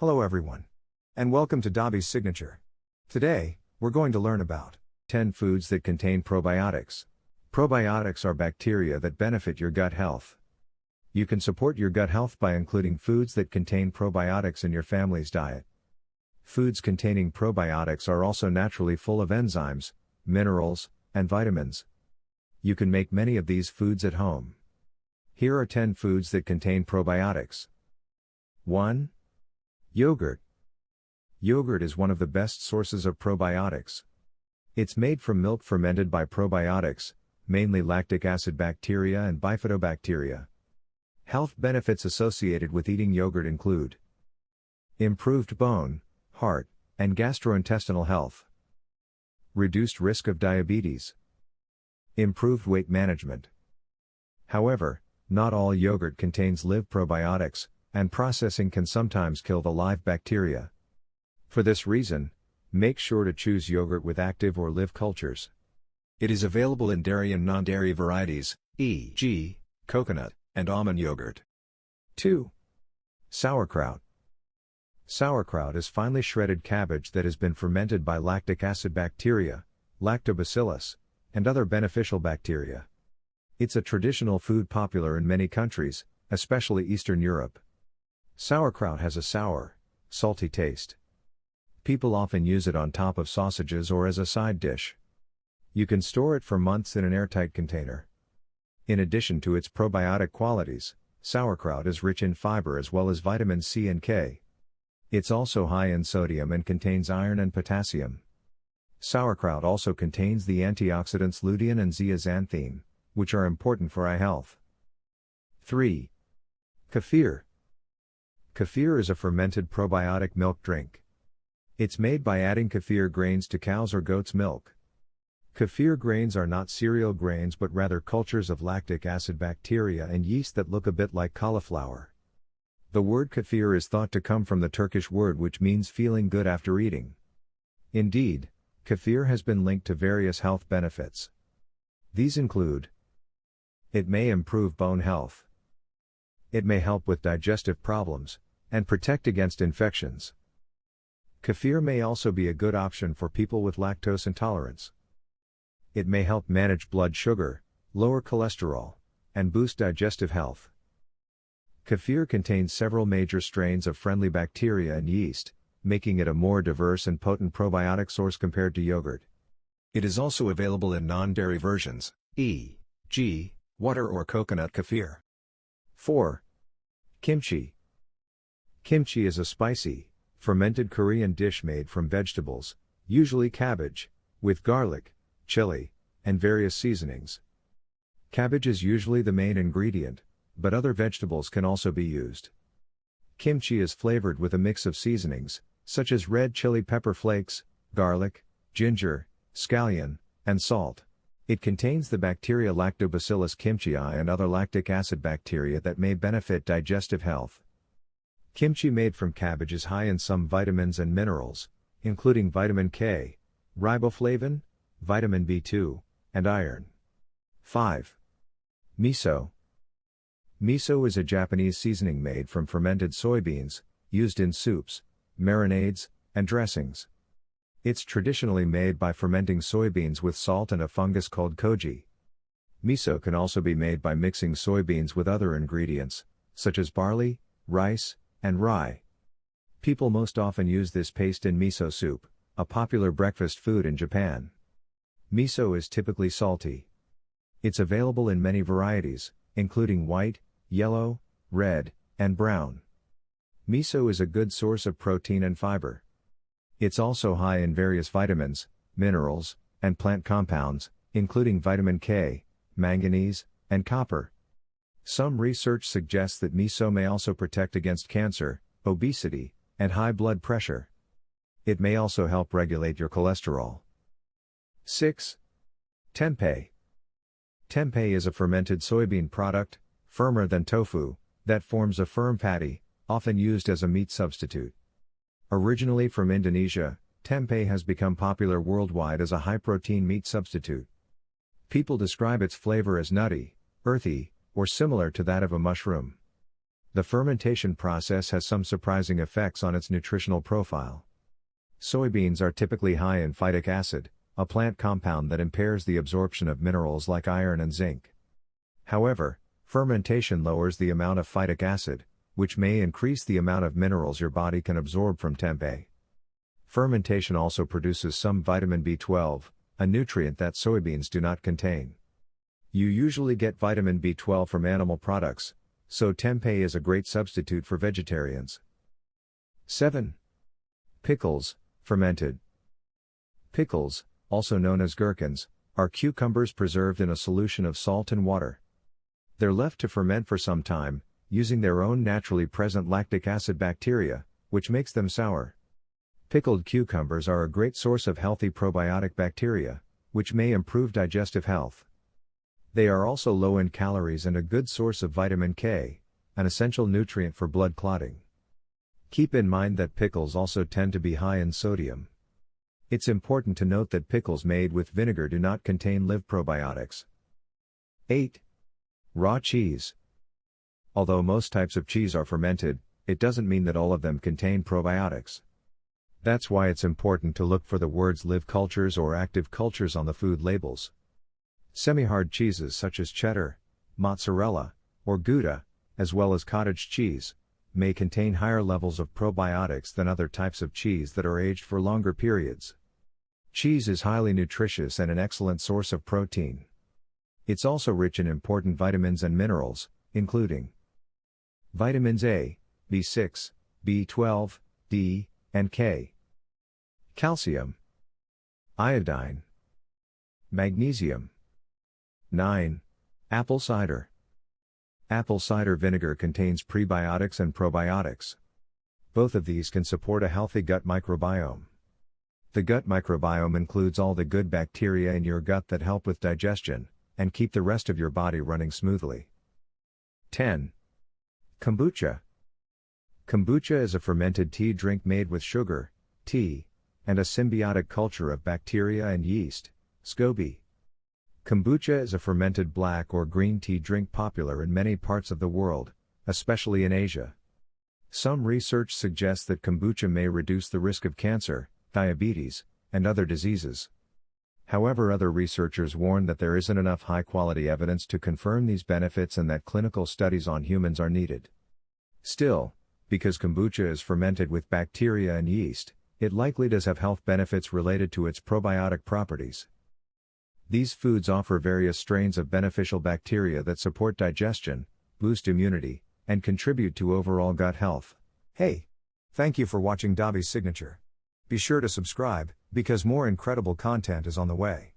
Hello everyone. And welcome to Dobby's Signature. Today, we're going to learn about 10 foods that contain probiotics. Probiotics are bacteria that benefit your gut health. You can support your gut health by including foods that contain probiotics in your family's diet. Foods containing probiotics are also naturally full of enzymes, minerals, and vitamins. You can make many of these foods at home. Here are 10 foods that contain probiotics. 1. Yogurt. Yogurt is one of the best sources of probiotics. It's made from milk fermented by probiotics, mainly lactic acid bacteria and bifidobacteria. Health benefits associated with eating yogurt include improved bone, heart, and gastrointestinal health, reduced risk of diabetes, improved weight management. However, not all yogurt contains live probiotics, and processing can sometimes kill the live bacteria. For this reason, make sure to choose yogurt with active or live cultures. It is available in dairy and non-dairy varieties, e.g., coconut and almond yogurt. 2. Sauerkraut. Sauerkraut is finely shredded cabbage that has been fermented by lactic acid bacteria, lactobacillus, and other beneficial bacteria. It's a traditional food popular in many countries, especially Eastern Europe. Sauerkraut has a sour, salty taste. People often use it on top of sausages or as a side dish. You can store it for months in an airtight container. In addition to its probiotic qualities, sauerkraut is rich in fiber as well as vitamins C and K. It's also high in sodium and contains iron and potassium. Sauerkraut also contains the antioxidants lutein and zeaxanthin, which are important for eye health. 3. Cafir. Cafir is a fermented probiotic milk drink. It's made by adding kefir grains to cow's or goat's milk. Kefir grains are not cereal grains but rather cultures of lactic acid bacteria and yeast that look a bit like cauliflower. The word kefir is thought to come from the Turkish word which means feeling good after eating. Indeed, kefir has been linked to various health benefits. These include: it may improve bone health. It may help with digestive problems, and protect against infections. Kefir may also be a good option for people with lactose intolerance. It may help manage blood sugar, lower cholesterol, and boost digestive health. Kefir contains several major strains of friendly bacteria and yeast, making it a more diverse and potent probiotic source compared to yogurt. It is also available in non-dairy versions, e.g., water or coconut kefir. 4. Kimchi. Kimchi is a spicy, fermented Korean dish made from vegetables, usually cabbage, with garlic, chili, and various seasonings. Cabbage is usually the main ingredient, but other vegetables can also be used. Kimchi is flavored with a mix of seasonings, such as red chili pepper flakes, garlic, ginger, scallion, and salt. It contains the bacteria Lactobacillus kimchii and other lactic acid bacteria that may benefit digestive health. Kimchi made from cabbage is high in some vitamins and minerals, including vitamin K, riboflavin, vitamin B2, and iron. 5. Miso. Miso is a Japanese seasoning made from fermented soybeans, used in soups, marinades, and dressings. It's traditionally made by fermenting soybeans with salt and a fungus called koji. Miso can also be made by mixing soybeans with other ingredients, such as barley, rice, and rye. People most often use this paste in miso soup, a popular breakfast food in Japan. Miso is typically salty. It's available in many varieties, including white, yellow, red, and brown. Miso is a good source of protein and fiber. It's also high in various vitamins, minerals, and plant compounds, including vitamin K, manganese, and copper. Some research suggests that miso may also protect against cancer, obesity, and high blood pressure. It may also help regulate your cholesterol. 6. Tempe. Tempeh is a fermented soybean product, firmer than tofu, that forms a firm patty, often used as a meat substitute. Originally from Indonesia, tempeh has become popular worldwide as a high-protein meat substitute. People describe its flavor as nutty, earthy, or similar to that of a mushroom. The fermentation process has some surprising effects on its nutritional profile. Soybeans are typically high in phytic acid, a plant compound that impairs the absorption of minerals like iron and zinc. However, fermentation lowers the amount of phytic acid, which may increase the amount of minerals your body can absorb from Tempe. Fermentation also produces some vitamin B12, a nutrient that soybeans do not contain. You usually get vitamin B12 from animal products, so Tempe is a great substitute for vegetarians. 7. Pickles, fermented. Pickles, also known as gherkins, are cucumbers preserved in a solution of salt and water. They're left to ferment for some time, using their own naturally present lactic acid bacteria, which makes them sour. Pickled cucumbers are a great source of healthy probiotic bacteria, which may improve digestive health. They are also low in calories and a good source of vitamin K, an essential nutrient for blood clotting. Keep in mind that pickles also tend to be high in sodium. It's important to note that pickles made with vinegar do not contain live probiotics. 8. Raw cheese. Although most types of cheese are fermented, it doesn't mean that all of them contain probiotics. That's why it's important to look for the words live cultures or active cultures on the food labels. Semi-hard cheeses such as cheddar, mozzarella, or Gouda, as well as cottage cheese, may contain higher levels of probiotics than other types of cheese that are aged for longer periods. Cheese is highly nutritious and an excellent source of protein. It's also rich in important vitamins and minerals, including vitamins A, B6, B12, D, and K, calcium, iodine, magnesium. 9. Apple cider. Apple cider vinegar contains prebiotics and probiotics. Both of these can support a healthy gut microbiome. The gut microbiome includes all the good bacteria in your gut that help with digestion, and keep the rest of your body running smoothly. 10. Kombucha. Kombucha is a fermented tea drink made with sugar, tea, and a symbiotic culture of bacteria and yeast, SCOBY. Kombucha is a fermented black or green tea drink popular in many parts of the world, especially in Asia. Some research suggests that kombucha may reduce the risk of cancer, diabetes, and other diseases. However, other researchers warn that there isn't enough high-quality evidence to confirm these benefits and that clinical studies on humans are needed. Still, because kombucha is fermented with bacteria and yeast, it likely does have health benefits related to its probiotic properties. These foods offer various strains of beneficial bacteria that support digestion, boost immunity, and contribute to overall gut health. Hey! Thank you for watching Dobby's Signature. Be sure to subscribe, because more incredible content is on the way.